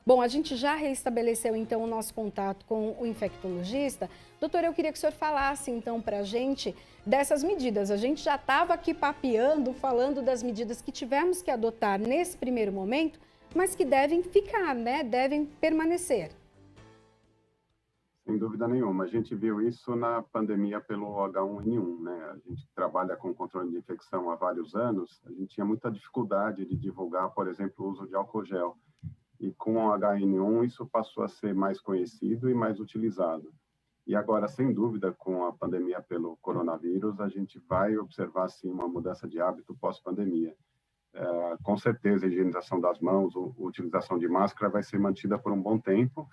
Bom, a gente já reestabeleceu então o nosso contato com o infectologista. Doutor, eu queria que o senhor falasse então para a gente dessas medidas. A gente já estava aqui papeando, falando das medidas que tivemos que adotar nesse primeiro momento, mas que devem ficar, né? Devem permanecer. Sem dúvida nenhuma. A gente viu isso na pandemia pelo H1N1, né? A gente trabalha com controle de infecção há vários anos. A gente tinha muita dificuldade de divulgar, por exemplo, o uso de álcool gel. E com o H1N1 isso passou a ser mais conhecido e mais utilizado. E agora, sem dúvida, com a pandemia pelo coronavírus, a gente vai observar, sim, uma mudança de hábito pós-pandemia. Com certeza, a higienização das mãos, a utilização de máscara vai ser mantida por um bom tempo,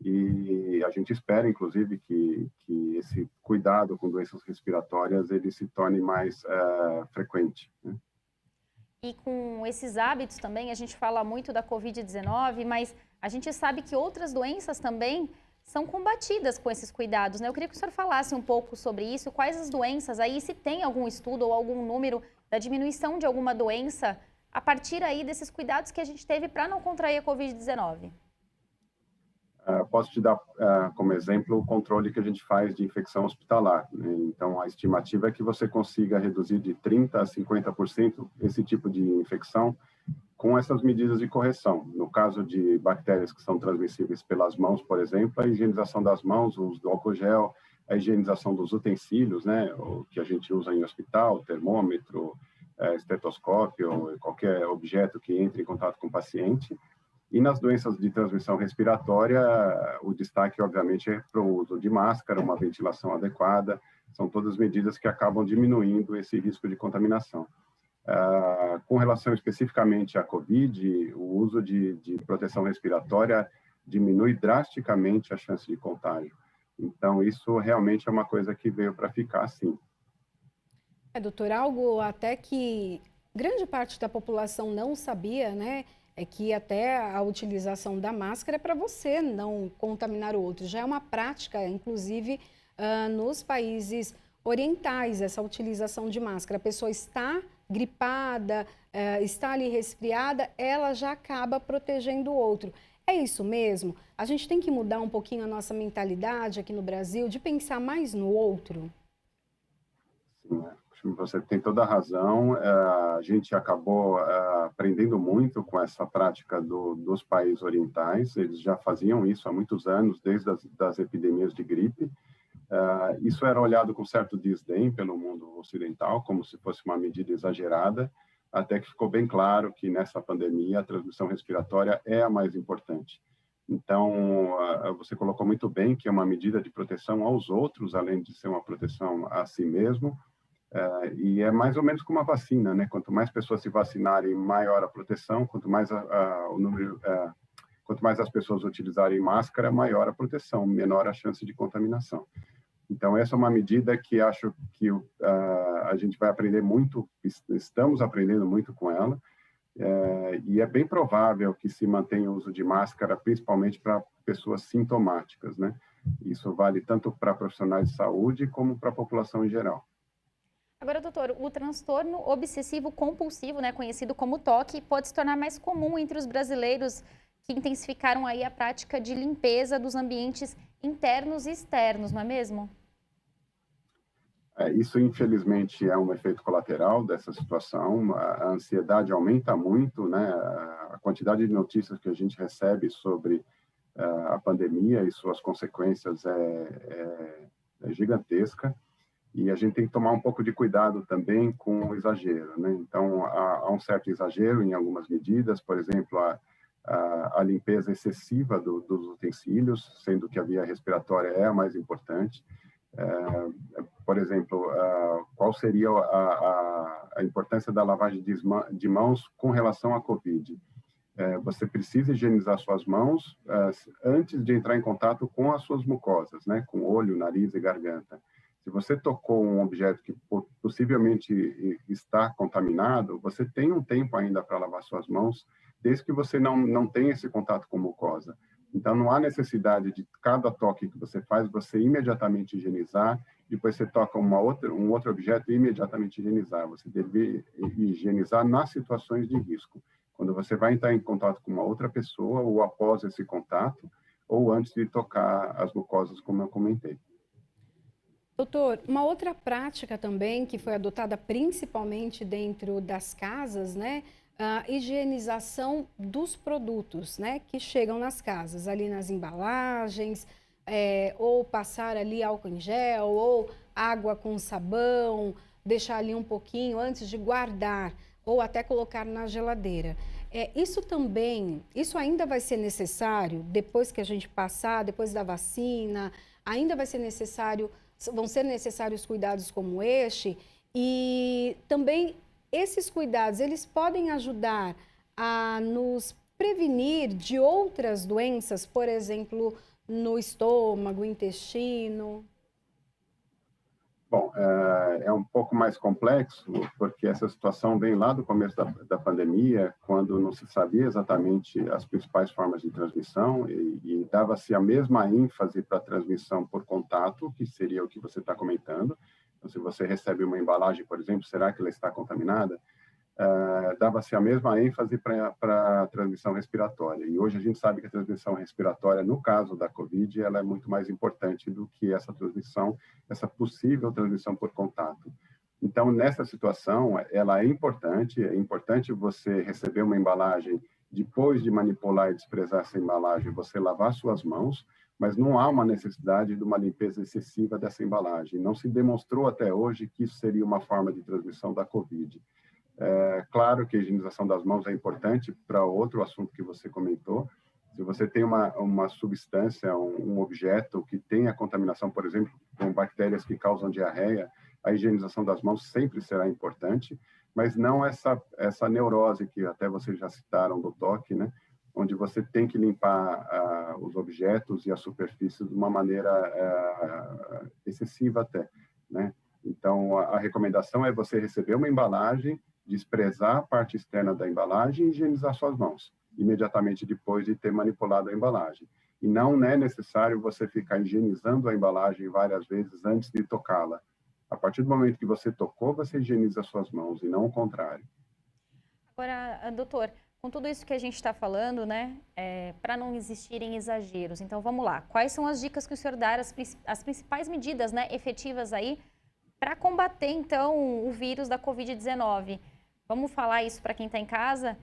e a gente espera, inclusive, que esse cuidado com doenças respiratórias ele se torne mais frequente, né? E com esses hábitos também, a gente fala muito da Covid-19, mas a gente sabe que outras doenças também são combatidas com esses cuidados, né? Eu queria que o senhor falasse um pouco sobre isso, quais as doenças aí, se tem algum estudo ou algum número da diminuição de alguma doença a partir aí desses cuidados que a gente teve para não contrair a Covid-19. Posso te dar como exemplo o controle que a gente faz de infecção hospitalar, né? Então, a estimativa é que você consiga reduzir de 30% a 50% esse tipo de infecção com essas medidas de correção. No caso de bactérias que são transmissíveis pelas mãos, por exemplo, a higienização das mãos, o uso do álcool gel, a higienização dos utensílios, né, o que a gente usa em hospital, termômetro, estetoscópio, qualquer objeto que entre em contato com o paciente. E nas doenças de transmissão respiratória, o destaque, obviamente, é para o uso de máscara, uma ventilação adequada, são todas medidas que acabam diminuindo esse risco de contaminação. Com relação especificamente à Covid, o uso de proteção respiratória diminui drasticamente a chance de contágio. Então, isso realmente é uma coisa que veio para ficar, sim. Doutor, algo até que grande parte da população não sabia, né? É que até a utilização da máscara é para você não contaminar o outro. Já é uma prática, inclusive, nos países orientais, essa utilização de máscara. A pessoa está gripada, está ali resfriada, ela já acaba protegendo o outro. É isso mesmo? A gente tem que mudar um pouquinho a nossa mentalidade aqui no Brasil, de pensar mais no outro? Sim, você tem toda a razão. A gente acabou aprendendo muito com essa prática dos países orientais. Eles já faziam isso há muitos anos, desde das epidemias de gripe. Isso era olhado com certo desdém pelo mundo ocidental, como se fosse uma medida exagerada, até que ficou bem claro que nessa pandemia a transmissão respiratória é a mais importante. Então, você colocou muito bem que é uma medida de proteção aos outros, além de ser uma proteção a si mesmo. E é mais ou menos como uma vacina, né? Quanto mais pessoas se vacinarem, maior a proteção. Quanto mais quanto mais as pessoas utilizarem máscara, maior a proteção, menor a chance de contaminação. Então, essa é uma medida que acho que a gente vai aprender muito, estamos aprendendo muito com ela, e é bem provável que se mantenha o uso de máscara, principalmente para pessoas sintomáticas, né? Isso vale tanto para profissionais de saúde como para a população em geral. Agora, doutor, o transtorno obsessivo compulsivo, né, conhecido como TOC, pode se tornar mais comum entre os brasileiros que intensificaram aí a prática de limpeza dos ambientes internos e externos, não é mesmo? Isso, infelizmente, é um efeito colateral dessa situação. A ansiedade aumenta muito, né? A quantidade de notícias que a gente recebe sobre a pandemia e suas consequências é gigantesca. E a gente tem que tomar um pouco de cuidado também com o exagero, né? Então, há um certo exagero em algumas medidas, por exemplo, a limpeza excessiva dos utensílios, sendo que a via respiratória é a mais importante. Por exemplo, qual seria a importância da lavagem de mãos com relação à Covid? Você precisa higienizar suas mãos antes de entrar em contato com as suas mucosas, né? Com olho, nariz e garganta. Se você tocou um objeto que possivelmente está contaminado, você tem um tempo ainda para lavar suas mãos, desde que você não tenha esse contato com mucosa. Então, não há necessidade de cada toque que você faz, você imediatamente higienizar, depois você toca um outro objeto e imediatamente higienizar. Você deve higienizar nas situações de risco. quando você vai entrar em contato com uma outra pessoa, ou após esse contato, ou antes de tocar as mucosas, como eu comentei. Doutor, uma outra prática também que foi adotada principalmente dentro das casas, né? A higienização dos produtos, né? Que chegam nas casas, ali nas embalagens, ou passar ali álcool em gel, ou água com sabão, deixar ali um pouquinho antes de guardar, ou até colocar na geladeira. Isso ainda vai ser necessário depois que a gente passar, depois da vacina, ainda vai ser necessário. Vão ser necessários cuidados como este e também esses cuidados, eles podem ajudar a nos prevenir de outras doenças, por exemplo, no estômago, intestino? Bom, é um pouco mais complexo, porque essa situação vem lá do começo da pandemia, quando não se sabia exatamente as principais formas de transmissão e dava-se a mesma ênfase para a transmissão por contato, que seria o que você está comentando. Então, se você recebe uma embalagem, por exemplo, será que ela está contaminada? Dava-se a mesma ênfase para a transmissão respiratória. E hoje a gente sabe que a transmissão respiratória, no caso da Covid, ela é muito mais importante do que essa transmissão, essa possível transmissão por contato. Então, nessa situação, ela é importante você receber uma embalagem, depois de manipular e desprezar essa embalagem, você lavar suas mãos, mas não há uma necessidade de uma limpeza excessiva dessa embalagem. Não se demonstrou até hoje que isso seria uma forma de transmissão da Covid. Claro que a higienização das mãos é importante para outro assunto que você comentou. Se você tem uma substância, um objeto que tenha contaminação, por exemplo, com bactérias que causam diarreia, a higienização das mãos sempre será importante, mas não essa neurose que até vocês já citaram do toque, né? Onde você tem que limpar os objetos e as superfícies de uma maneira excessiva até, né? Então, a recomendação é você receber uma embalagem, desprezar a parte externa da embalagem e higienizar suas mãos, imediatamente depois de ter manipulado a embalagem. E não é necessário você ficar higienizando a embalagem várias vezes antes de tocá-la. A partir do momento que você tocou, você higieniza suas mãos, e não o contrário. Agora, doutor, com tudo isso que a gente está falando, né, para não existirem exageros, então vamos lá. Quais são as dicas que o senhor dá, as principais medidas, né, efetivas aí para combater, então, o vírus da Covid-19? Vamos falar isso para quem está em casa,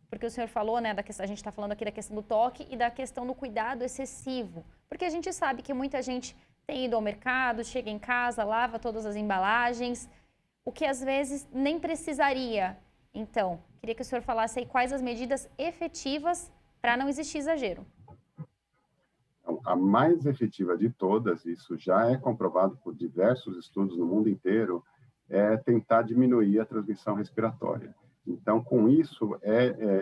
porque o senhor falou, né, a gente está falando aqui da questão do toque e da questão do cuidado excessivo. Porque a gente sabe que muita gente tem ido ao mercado, chega em casa, lava todas as embalagens, o que às vezes nem precisaria. Então, queria que o senhor falasse aí quais as medidas efetivas para não existir exagero. A mais efetiva de todas, isso já é comprovado por diversos estudos no mundo inteiro, é tentar diminuir a transmissão respiratória. Então, com isso,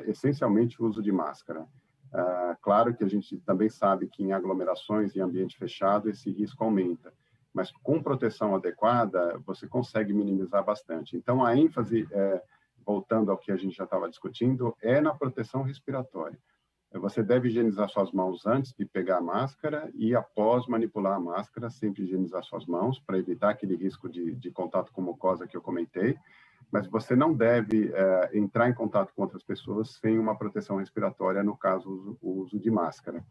essencialmente o uso de máscara. Claro que a gente também sabe que em aglomerações e ambiente fechado esse risco aumenta, mas com proteção adequada você consegue minimizar bastante. Então, a ênfase, voltando ao que a gente já estava discutindo, é na proteção respiratória. Você deve higienizar suas mãos antes de pegar a máscara e após manipular a máscara, sempre higienizar suas mãos para evitar aquele risco de contato com mucosa que eu comentei. Mas você não deve entrar em contato com outras pessoas sem uma proteção respiratória, no caso, o uso de máscara.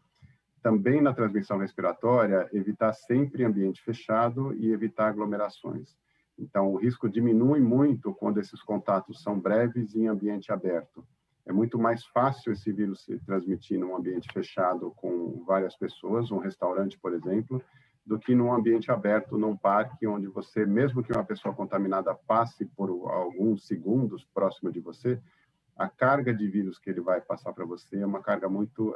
Também na transmissão respiratória, evitar sempre ambiente fechado e evitar aglomerações. Então, o risco diminui muito quando esses contatos são breves e em ambiente aberto. É muito mais fácil esse vírus se transmitir num ambiente fechado com várias pessoas, um restaurante, por exemplo, do que num ambiente aberto, num parque, onde você, mesmo que uma pessoa contaminada passe por alguns segundos próximo de você, a carga de vírus que ele vai passar para você é uma carga muito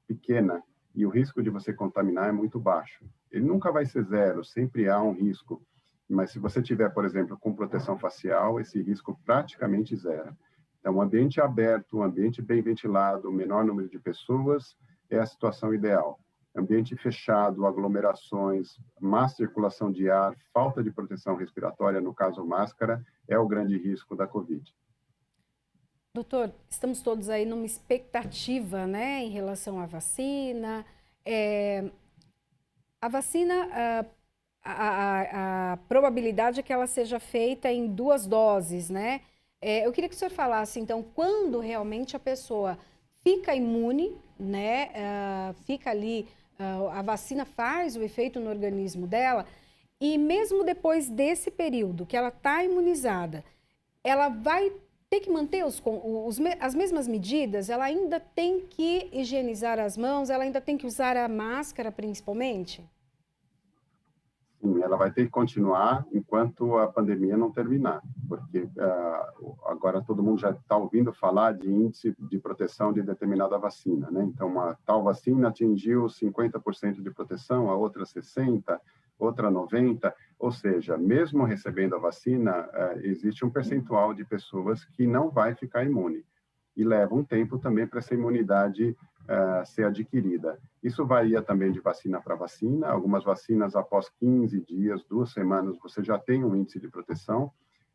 pequena e o risco de você contaminar é muito baixo. Ele nunca vai ser zero, sempre há um risco, mas se você tiver, por exemplo, com proteção facial, esse risco praticamente zero. Então, um ambiente aberto, um ambiente bem ventilado, menor número de pessoas é a situação ideal. Ambiente fechado, aglomerações, má circulação de ar, falta de proteção respiratória, no caso máscara, é o grande risco da Covid. Doutor, estamos todos aí numa expectativa, né, em relação à vacina. A vacina, a probabilidade é que ela seja feita em 2 doses, né? Eu queria que o senhor falasse, então, quando realmente a pessoa fica imune, né? Fica ali, a vacina faz o efeito no organismo dela, e mesmo depois desse período que ela está imunizada, ela vai ter que manter as mesmas medidas? Ela ainda tem que higienizar as mãos, ela ainda tem que usar a máscara, principalmente? Sim, ela vai ter que continuar enquanto a pandemia não terminar, porque agora todo mundo já está ouvindo falar de índice de proteção de determinada vacina, né? Então, uma tal vacina atingiu 50% de proteção, a outra 60%, outra 90%, ou seja, mesmo recebendo a vacina, existe um percentual de pessoas que não vai ficar imune, e leva um tempo também para essa imunidade ser adquirida. Isso varia também de vacina para vacina. Algumas vacinas, após 15 dias, 2 semanas, você já tem um índice de proteção.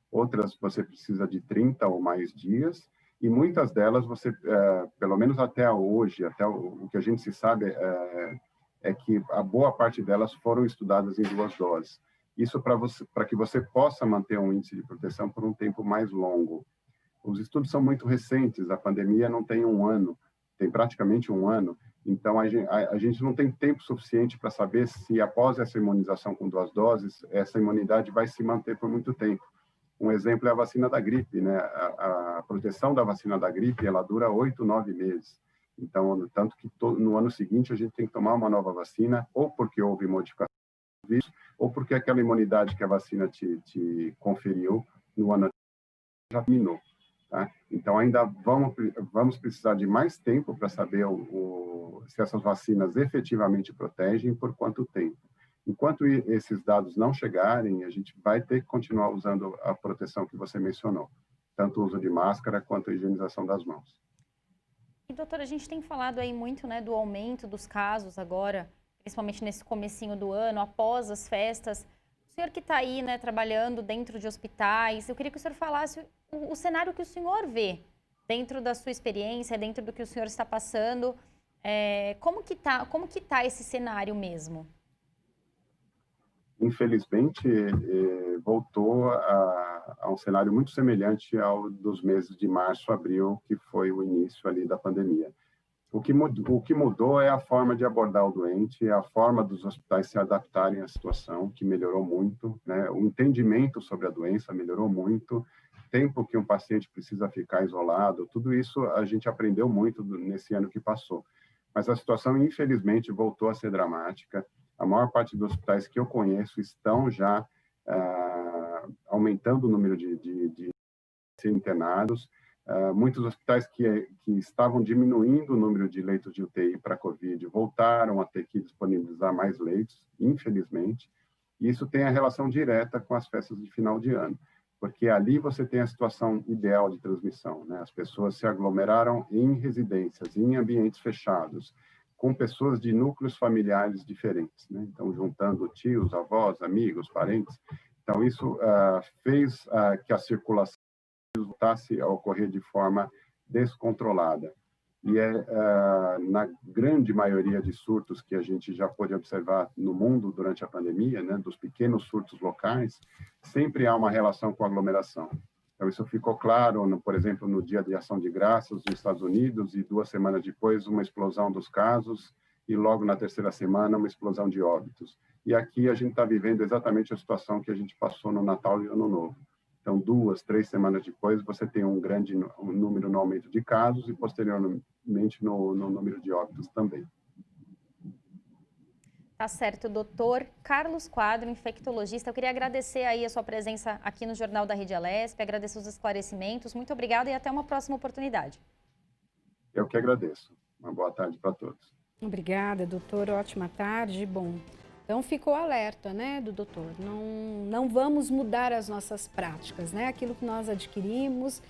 Outras, você precisa de 30 ou mais dias. E muitas delas, você, pelo menos até hoje, até o que a gente se sabe, é que a boa parte delas foram estudadas em 2 doses. Isso para que você possa manter um índice de proteção por um tempo mais longo. Os estudos são muito recentes, a pandemia não tem 1 ano, tem praticamente 1 ano, então a gente não tem tempo suficiente para saber se após essa imunização com 2 doses, essa imunidade vai se manter por muito tempo. Um exemplo é a vacina da gripe, né? A proteção da vacina da gripe, ela dura 8, 9 meses. Então, tanto que no ano seguinte a gente tem que tomar uma nova vacina, ou porque houve modificação do vírus, ou porque aquela imunidade que a vacina te conferiu no ano já terminou. Tá? Então, ainda vamos precisar de mais tempo para saber se essas vacinas efetivamente protegem e por quanto tempo. Enquanto esses dados não chegarem, a gente vai ter que continuar usando a proteção que você mencionou, tanto o uso de máscara quanto a higienização das mãos. E, doutora, a gente tem falado aí muito, né, do aumento dos casos agora, principalmente nesse comecinho do ano, após as festas. O senhor que está aí, né, trabalhando dentro de hospitais, eu queria que o senhor falasse o cenário que o senhor vê dentro da sua experiência, dentro do que o senhor está passando. Como que tá esse cenário mesmo? Infelizmente, voltou a um cenário muito semelhante ao dos meses de março, abril, que foi o início ali da pandemia. O que mudou é a forma de abordar o doente, a forma dos hospitais se adaptarem à situação, que melhorou muito, né? O entendimento sobre a doença melhorou muito, tempo que um paciente precisa ficar isolado, tudo isso a gente aprendeu muito nesse ano que passou. Mas a situação, infelizmente, voltou a ser dramática. A maior parte dos hospitais que eu conheço estão já aumentando o número de internados. Muitos hospitais que estavam diminuindo o número de leitos de UTI para Covid voltaram a ter que disponibilizar mais leitos, infelizmente. E isso tem a relação direta com as festas de final de ano, porque ali você tem a situação ideal de transmissão, né? As pessoas se aglomeraram em residências, em ambientes fechados, com pessoas de núcleos familiares diferentes, né? Então, juntando tios, avós, amigos, parentes. Então, isso fez que a circulação voltasse a ocorrer de forma descontrolada. E na grande maioria de surtos que a gente já pôde observar no mundo durante a pandemia, né, dos pequenos surtos locais, sempre há uma relação com a aglomeração. Então, isso ficou claro, por exemplo, no Dia de Ação de Graças nos Estados Unidos, e 2 semanas depois, uma explosão dos casos, e logo na 3ª semana, uma explosão de óbitos. E aqui a gente está vivendo exatamente a situação que a gente passou no Natal e Ano Novo. Então, 2, 3 semanas depois, você tem um grande número no aumento de casos e, posteriormente, no número de óbitos também. Tá certo, doutor Carlos Quadro, infectologista. Eu queria agradecer aí a sua presença aqui no Jornal da Rede Alesp, agradecer os esclarecimentos. Muito obrigada e até uma próxima oportunidade. Eu que agradeço. Uma boa tarde para todos. Obrigada, doutor. Ótima tarde. Bom, então ficou alerta, né, do doutor. Não vamos mudar as nossas práticas, né? Aquilo que nós adquirimos,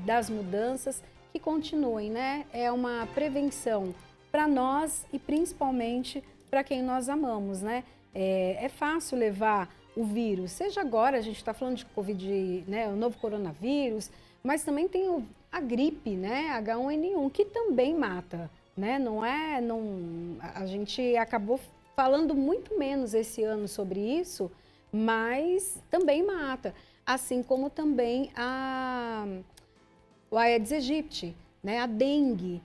das mudanças, que continuem, né? É uma prevenção para nós e principalmente para quem nós amamos, né? É fácil levar o vírus, seja agora, a gente está falando de Covid, né, o novo coronavírus, mas também tem a gripe, né, H1N1, que também mata, né? A gente acabou falando muito menos esse ano sobre isso, mas também mata. assim como também o Aedes aegypti, né, a dengue,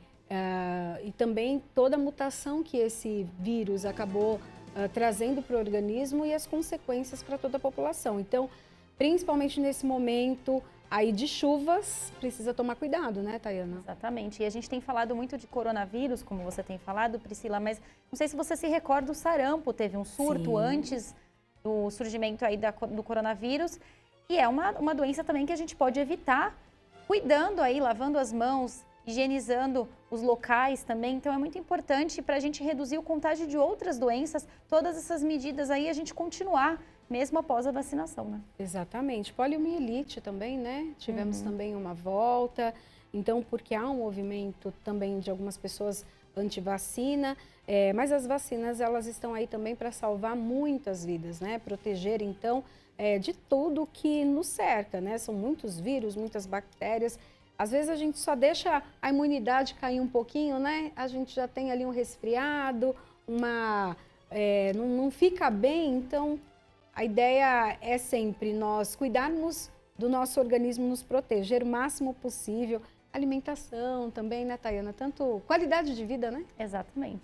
e também toda a mutação que esse vírus acabou trazendo para o organismo e as consequências para toda a população. Então, principalmente nesse momento aí de chuvas, precisa tomar cuidado, né, Tayana? Exatamente. E a gente tem falado muito de coronavírus, como você tem falado, Priscila, mas não sei se você se recorda, o sarampo teve um surto Sim. antes do surgimento aí do coronavírus. E é uma doença também que a gente pode evitar cuidando aí, lavando as mãos, higienizando os locais também. Então é muito importante para a gente reduzir o contágio de outras doenças, todas essas medidas aí a gente continuar mesmo após a vacinação, né? Exatamente. Poliomielite também, né? Tivemos também uma volta. Então, porque há um movimento também de algumas pessoas anti-vacina, mas as vacinas, elas estão aí também para salvar muitas vidas, né? Proteger, então, de tudo que nos cerca, né? São muitos vírus, muitas bactérias. Às vezes a gente só deixa a imunidade cair um pouquinho, né? A gente já tem ali um resfriado, não fica bem, então a ideia é sempre nós cuidarmos do nosso organismo, nos proteger o máximo possível. Alimentação também, né, Tayana? Tanto qualidade de vida, né? Exatamente.